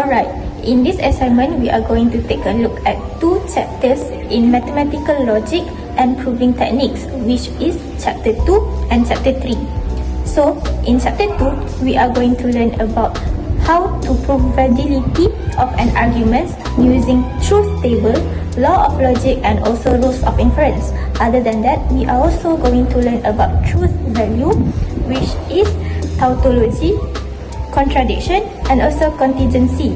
Alright, in this assignment, we are going to take a look at two chapters in mathematical logic and proving techniques, which is chapter 2 and chapter 3. So, in chapter 2, we are going to learn about how to prove validity of an argument using truth table, law of logic, and also rules of inference. Other than that, we are also going to learn about truth value, which is tautology, contradiction, and also contingency.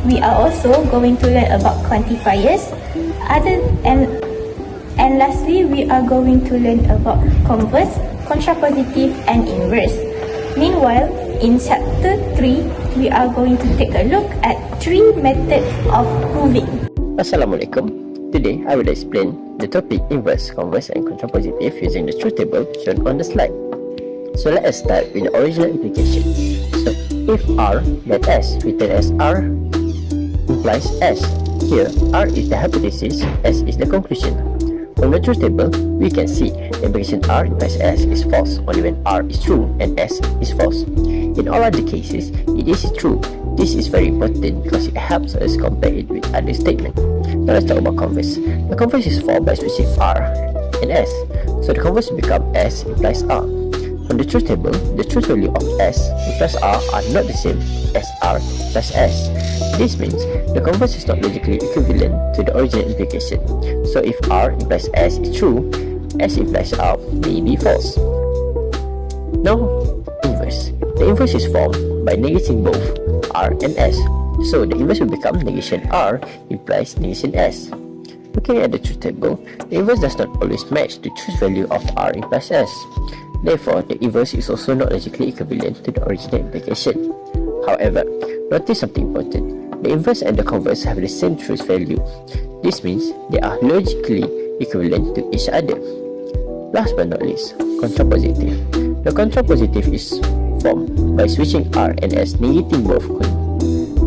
We are also going to learn about quantifiers. And lastly, we are going to learn about converse, contrapositive, and inverse. Meanwhile, in chapter 3, we are going to take a look at 3 methods of proving. Assalamualaikum. Today, I will explain the topic inverse, converse, and contrapositive using the truth table shown on the slide. So let us start with the original implication. So if R then S written as R implies S. Here, R is the hypothesis, S is the conclusion. From the truth table, we can see the implication R implies S is false only when R is true and S is false. In all other cases, it is true. This is very important because it helps us compare it with other statements. Now let's talk about converse. The converse is formed by switching R and S. So the converse will become S implies R. From the truth table, the truth value of S plus R are not the same as R plus S. This means the converse is not logically equivalent to the original implication. So if R implies S is true, S implies R may be false. Now, inverse. The inverse is formed by negating both R and S. So the inverse will become negation R implies negation S. Looking at the truth table, the inverse does not always match the truth value of R implies S. Therefore, the inverse is also not logically equivalent to the original implication. However, notice something important. The inverse and the converse have the same truth value. This means they are logically equivalent to each other. Last but not least, contrapositive. The contrapositive is formed by switching R and S negating both.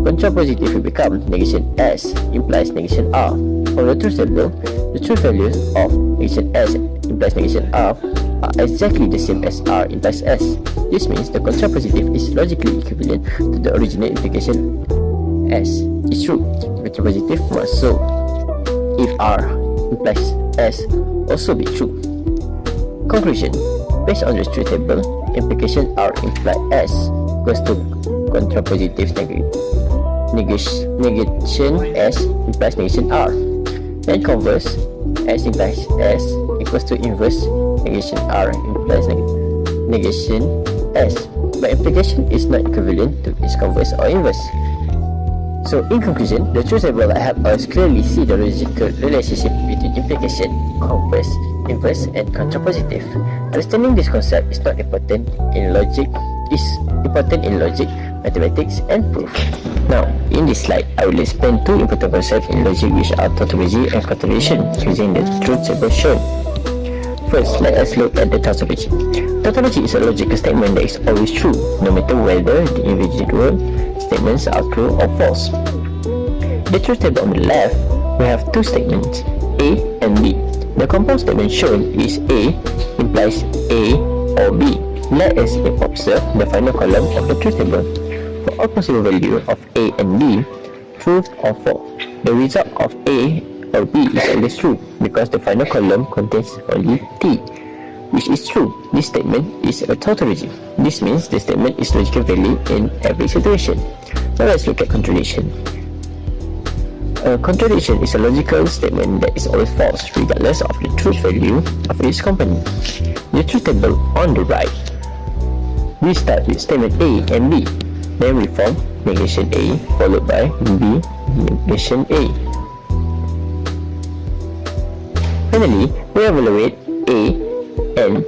Contrapositive will become negation S implies negation R. From the truth table, the truth values of negation S implies negation R are exactly the same as R implies S. This means the contrapositive is logically equivalent to the original implication. S is true. The contrapositive must so if R implies S also be true. Conclusion. Based on the truth table, implication R implies S equals to contrapositive negation S implies negation R. And converse, S implies S equals to inverse negation R implies negation S. But implication is not equivalent to its converse or inverse. So in conclusion, the truth table helps us clearly see the logical relationship between implication, converse, inverse, and contrapositive. Understanding this concept is important in logic, mathematics, and proof. Now, in this slide, I will explain 2 important concepts in logic, which are tautology and contradiction, using the truth table shown. First, let us look at the tautology. Tautology is a logical statement that is always true, no matter whether the individual statements are true or false. The truth table on the left, we have 2 statements, A and B. The compound statement shown is A implies A or B. Let us observe the final column of the truth table. For all possible values of A and B, true or false, the result of A or B is always true because the final column contains only T, which is true. This statement is a tautology. This means the statement is logically valid in every situation. Now let's look at contradiction. A contradiction is a logical statement that is always false regardless of the truth value of its component. The truth table on the right, we start with statement A and B. Then we form negation A followed by B negation A. Finally, we evaluate A and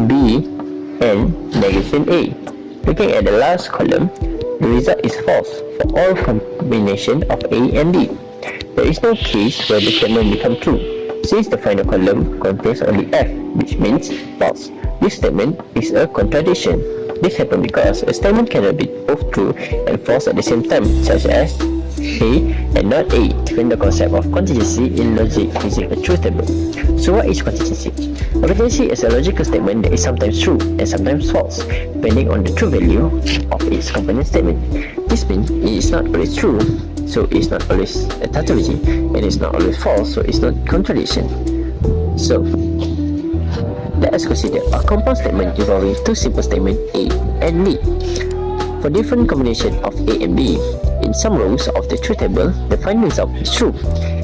B and negation A. Looking at the last column, the result is false for all combination of A and B. There is no case where the statement becomes true, since the final column contains only F, which means false. This statement is a contradiction. This happens because a statement cannot be both true and false at the same time, such as B and not A, given the concept of contingency in logic using a truth table. So what is contingency? A contingency is a logical statement that is sometimes true and sometimes false, depending on the true value of its component statement. This means it is not always true, so it is not always a tautology, and it is not always false, so it is not contradiction. So let us consider a compound statement involving two simple statements A and B. For different combination of A and B, in some rows of the truth table, the final result is true.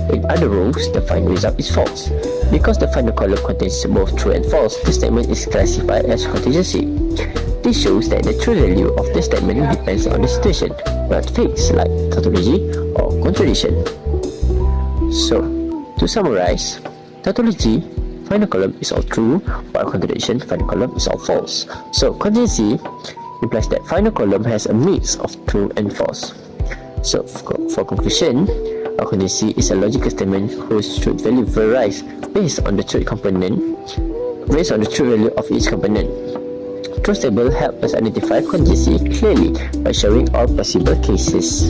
In other rows, the final result is false. Because the final column contains both true and false, the statement is classified as contingency. This shows that the true value of the statement depends on the situation, not fixed like tautology or contradiction. So, to summarize, tautology, final column is all true, while contradiction, final column is all false. So, contingency implies that final column has a mix of true and false. So, for conclusion, a contingency is a logical statement whose truth value varies based on the truth value of each component. Truth table helps us identify contingency clearly by showing all possible cases.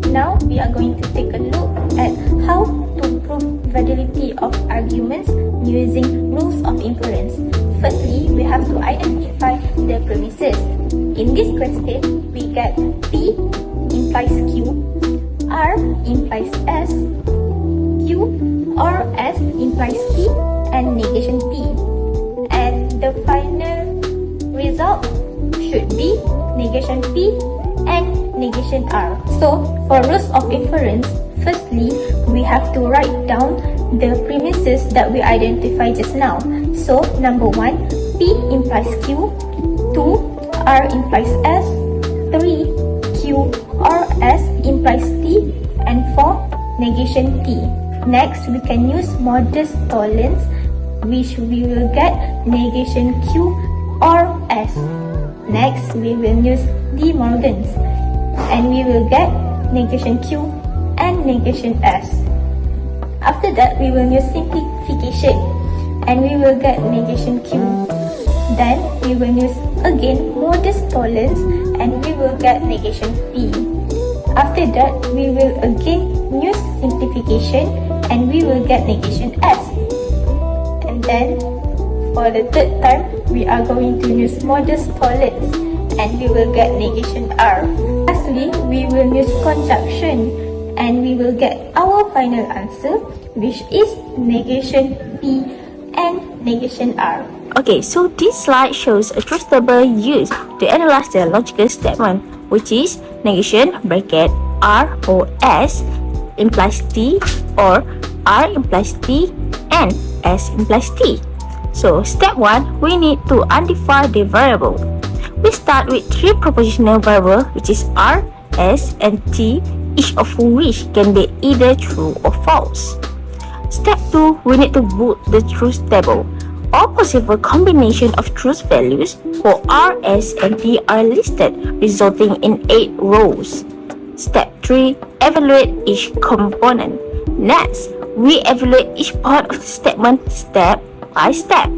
Now we are going to take a look at how to prove validity of arguments using rules of inference. Firstly, we have to identify the premises. In this question, we get P implies Q, R implies S, Q or S implies P, and negation P. And the final result should be negation P and negation R. So, for rules of inference, firstly, we have to write down the premises that we identified just now. So, number 1, P implies Q, 2, R implies S, 3, Q or S implies T, and 4, negation T. Next, we can use modus tollens, which we will get negation Q or S. Next, we will use De Morgan's, and we will get negation Q and negation S. After that, we will use simplification, and we will get negation Q. Then, we will use again modus tollens, and we will get negation P. After that, we will again use simplification, and we will get negation S. And then, for the third time, we are going to use modus tollens, and we will get negation R. Lastly, we will use conjunction, and we will get our final answer, which is negation P and negation R. Okay, so this slide shows a truth table used to analyze the logical statement, which is negation bracket R or S implies T, or R implies T and S implies T. So step 1, we need to identify the variable. We start with 3 propositional variables, which is R, S and T, each of which can be either true or false. Step 2, we need to put the truth table. All possible combination of truth values for R, S and T are listed, resulting in 8 rows. Step 3, evaluate each component. Next, we evaluate each part of the statement step by step.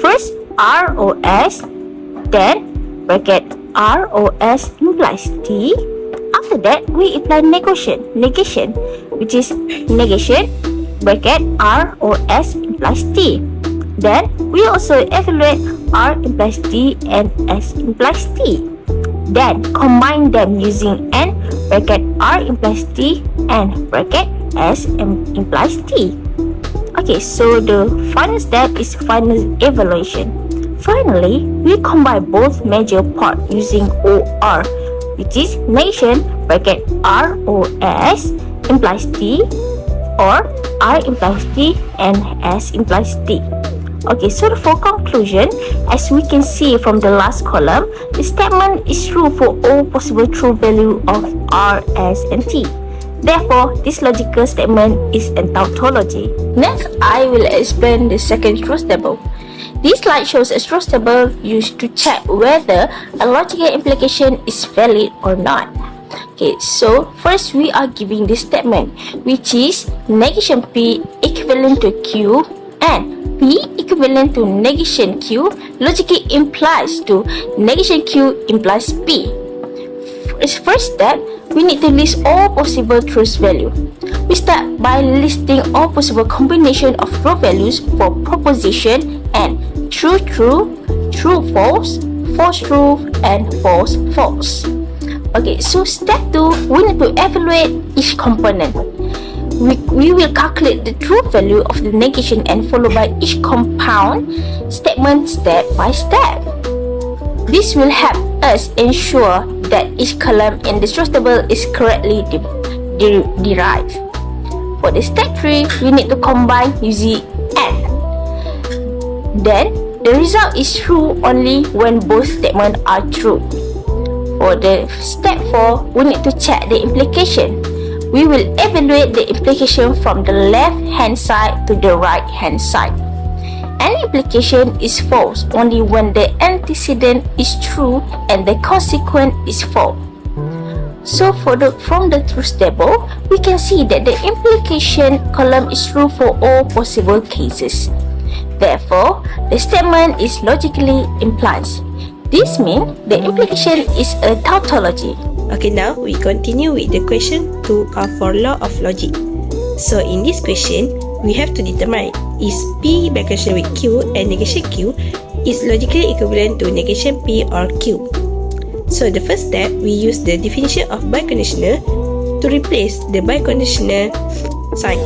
First, R or S, then bracket R or S implies T. After that, we apply negation, which is negation bracket R or S implies T. Then, we also evaluate R implies T and S implies T. Then, combine them using N bracket R implies T and bracket S implies T. Okay, so the final step is final evaluation. Finally, we combine both major parts using OR, which is negation bracket R or S implies T, or R implies T and S implies T. Okay, so for conclusion, as we can see from the last column, the statement is true for all possible true value of R, S, and T. Therefore, this logical statement is a tautology. Next, I will explain the second truth table. This slide shows a truth table used to check whether a logical implication is valid or not. Okay, so first we are giving this statement, which is negation P equivalent to Q and P equivalent to negation Q logically implies to negation Q implies P. First step, we need to list all possible truth value. We start by listing all possible combination of true values for proposition and true true, true false, false true, and false false. Okay, so step 2, we need to evaluate each component. We will calculate the true value of the negation and follow by each compound statement step by step. This will help us ensure that each column in the truth table is correctly derived. For the step 3, we need to combine using AND. Then, the result is true only when both statements are true. For the step 4, we need to check the implication. We will evaluate the implication from the left-hand side to the right-hand side. Any implication is false only when the antecedent is true and the consequent is false. So from the truth table, we can see that the implication column is true for all possible cases. Therefore, the statement is logically implied. This means the implication is a tautology. Okay, now we continue with the question 2 for law of logic. So in this question, we have to determine is P by conjunction with Q and negation Q is logically equivalent to negation P or Q. So the first step, we use the definition of biconditional to replace the biconditional sign.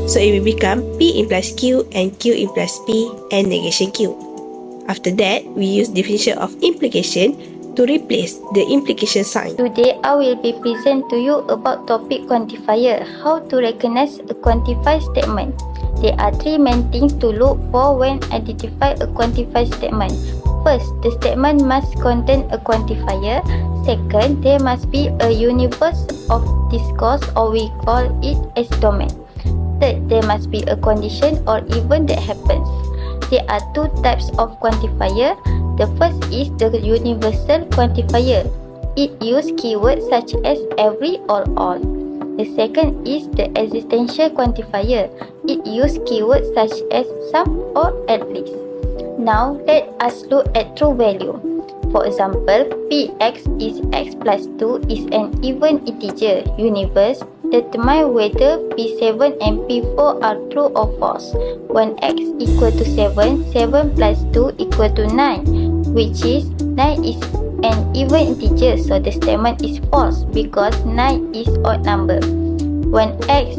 So it will become P implies Q and Q implies P and negation Q. After that, we use definition of implication to replace the implication sign. Today, I will be present to you about topic quantifier, how to recognize a quantified statement. There are 3 main things to look for when identify a quantified statement. First, the statement must contain a quantifier. Second, there must be a universe of discourse, or we call it as domain. Third, there must be a condition or event that happens. There are 2 types of quantifier. The first is the universal quantifier. It uses keywords such as every or all. The second is the existential quantifier. It uses keywords such as some or at least. Now let us look at true value. For example, Px is x plus 2 is an even integer universe. Determine whether P7 and P4 are true or false. When x equal to 7, 7 plus 2 equal to 9, which is 9 is an even integer, so the statement is false because 9 is odd number. When x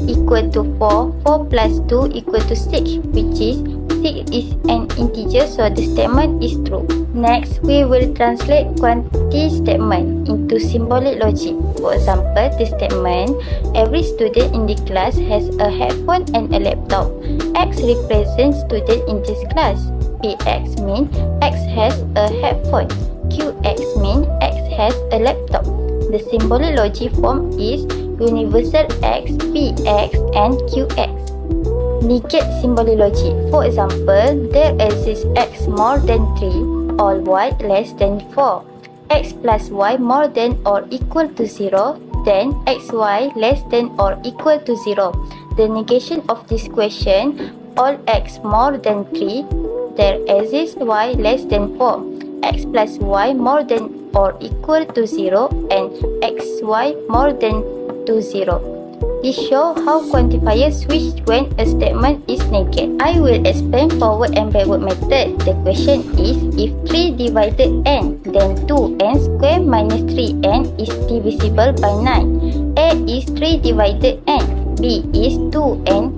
equal to 4, 4 plus 2 equal to 6, which is 6 is an integer, so the statement is true. Next, we will translate quantity statement into symbolic logic. For example, the statement, every student in the class has a headphone and a laptop. X represents student in this class. Px means X has a headphone. Qx means X has a laptop. The symbolic logic form is universal X, Px, and Qx. Negate symbolic logic. For example, there exists X more than 3 or Y less than 4. X plus Y more than or equal to 0, then XY less than or equal to 0. The negation of this question, all X more than 3, there exists Y less than 4. X plus Y more than or equal to 0 and XY more than to 0. This shows how quantifiers switch when a statement is negated. I will explain forward and backward method. The question is, if 3 divided n, then 2n squared minus 3n is divisible by 9. A is 3 divided n. B is 2n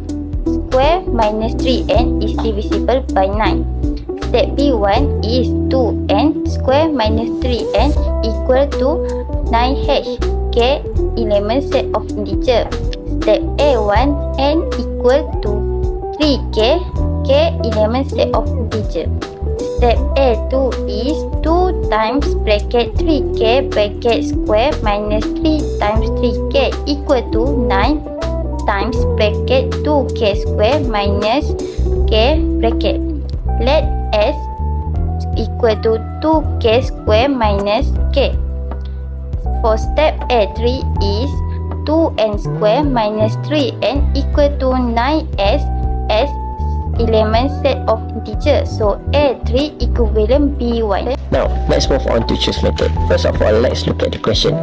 squared minus 3n is divisible by 9. Step B1 is 2n squared minus 3n equal to 9h. K element set of integer. Step A1, n equal to 3k, k element set of integer. Step A2 is 2 times bracket 3k bracket square minus 3 times 3k equal to 9 times bracket 2k square minus k bracket. Let S equal to 2k square minus k. For step A3 is 2n square minus 3n equal to 9s. S element set of integers. So A3 equivalent B1. Now, let's move on to choose method. First of all, let's look at the question.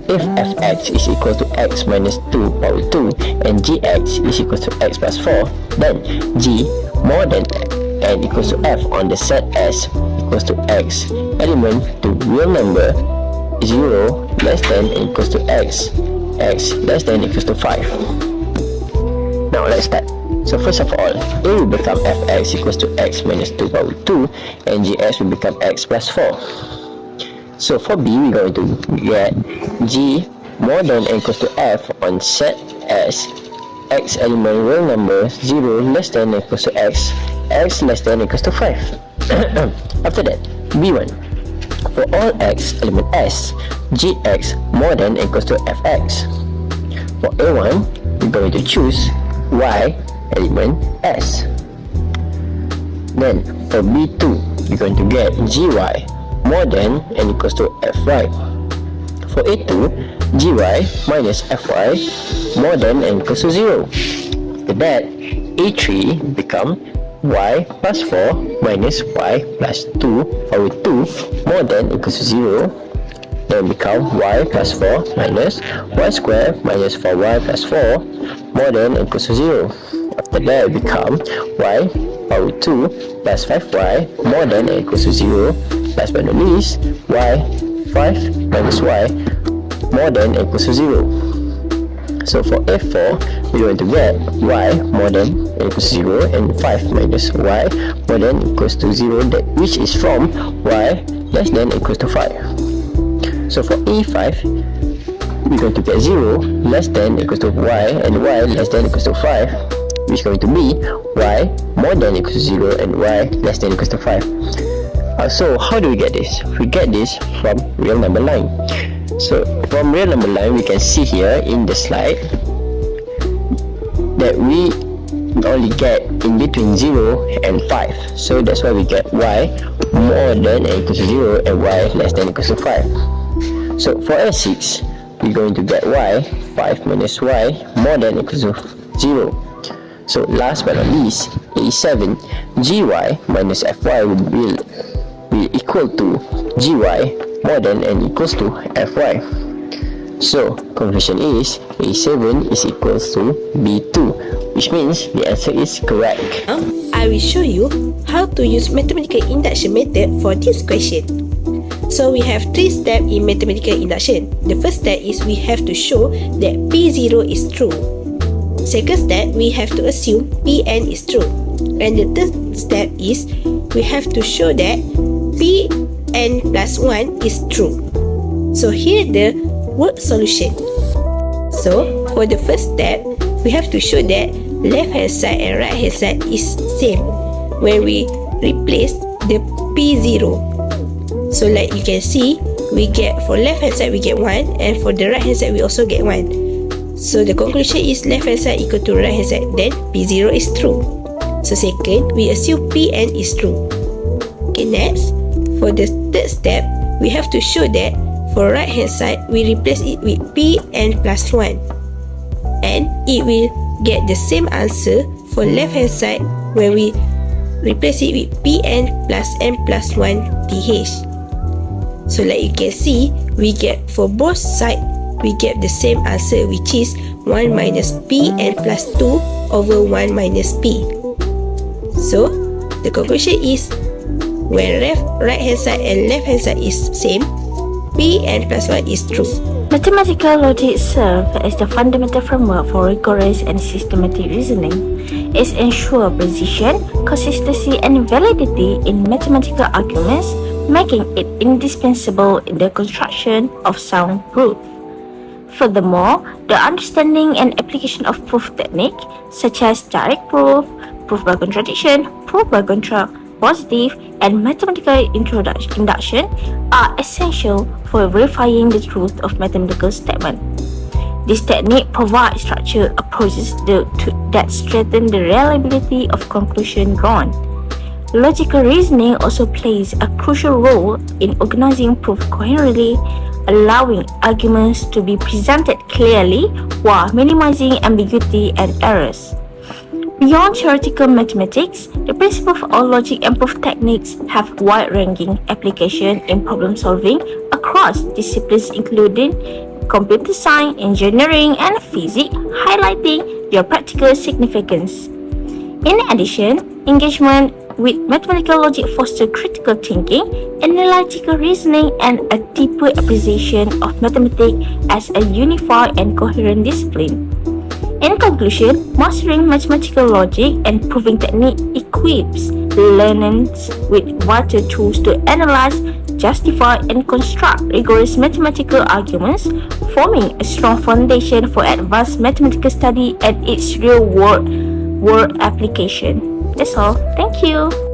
If fx is equal to x minus 2 power 2 and gx is equal to x plus 4, then g more than and equals to f on the set S equals to x element to real number 0 less than and equals to x less than equals to 5. Now let's start. So first of all, A will become fx equals to x minus 2 power 2 and gx will become x plus 4. So for B, we're going to get g more than and equals to f on set S x element real number 0 less than and equals to x less than and equals to 5. After that, B1. For all x element S, gx more than and equals to fx. For A1, we're going to choose y element S. Then for B2, you're going to get gy more than and equals to fy. For A2, gy minus fy more than and equals to 0. After that, A3 become y plus 4 minus y plus 2 power 2 more than equals to 0. Then become y plus 4 minus y square minus 4y plus 4 more than equals to 0. After that, become y power 2 plus 5y more than equals to 0. Last but not least, y 5 minus y more than equals to 0. So for F4, we're going to get y more than equals to 0 and 5 minus y more than equals to 0, that which is from y less than equals to 5. So for E5, we're going to get 0 less than equals to y and y less than equals to 5, which is going to be y more than equals to 0 and y less than equals to 5. So how do we get this? We get this from real number line. So from real number line, we can see here in the slide that we only get in between 0 and 5. So that's why we get y more than equals to 0 and y less than equals to 5. So for A6, we're going to get y 5 minus y more than equals to 0. So last but not least, A7, gy minus fy will be equal to gy more than and equals to fy. So conclusion is A7 is equals to B2, which means the answer is correct. Now, I will show you how to use mathematical induction method for this question. So we have 3 steps in mathematical induction. The first step is we have to show that P0 is true. Second step, we have to assume Pn is true. And the third step is we have to show that Pn plus 1 is true. So here the word solution. So for the first step, we have to show that left hand side and right hand side is same when we replace the P0. So like you can see, we get for left hand side we get 1 and for the right hand side we also get 1. So the conclusion is left hand side equal to right hand side, then P0 is true. So second, we assume Pn is true. Okay, next, for the third step, we have to show that for right hand side, we replace it with Pn plus 1. And it will get the same answer for left hand side when we replace it with Pn plus n plus 1 th. So like you can see, we get for both sides, we get the same answer, which is 1 minus Pn plus 2 over 1 minus P. So the conclusion is when right hand side and left hand side is same, Pn plus 1 is true. Mathematical logic serves as the fundamental framework for rigorous and systematic reasoning. It ensures precision, consistency, and validity in mathematical arguments, making it indispensable in the construction of sound proof. Furthermore, the understanding and application of proof technique, such as direct proof, proof by contradiction, proof by contrapositive, and mathematical induction are essential for verifying the truth of mathematical statement. This technique provides structured approaches that strengthen the reliability of conclusion drawn. Logical reasoning also plays a crucial role in organizing proof coherently, allowing arguments to be presented clearly while minimizing ambiguity and errors. Beyond theoretical mathematics, the principles of all logic and proof techniques have wide-ranging application in problem solving across disciplines including computer science, engineering, and physics, highlighting their practical significance. In addition, engagement with mathematical logic fosters critical thinking, analytical reasoning, and a deeper appreciation of mathematics as a unified and coherent discipline. In conclusion, mastering mathematical logic and proving technique equips learners with vital tools to analyze, justify, and construct rigorous mathematical arguments, forming a strong foundation for advanced mathematical study and its real-world application. That's all. Thank you.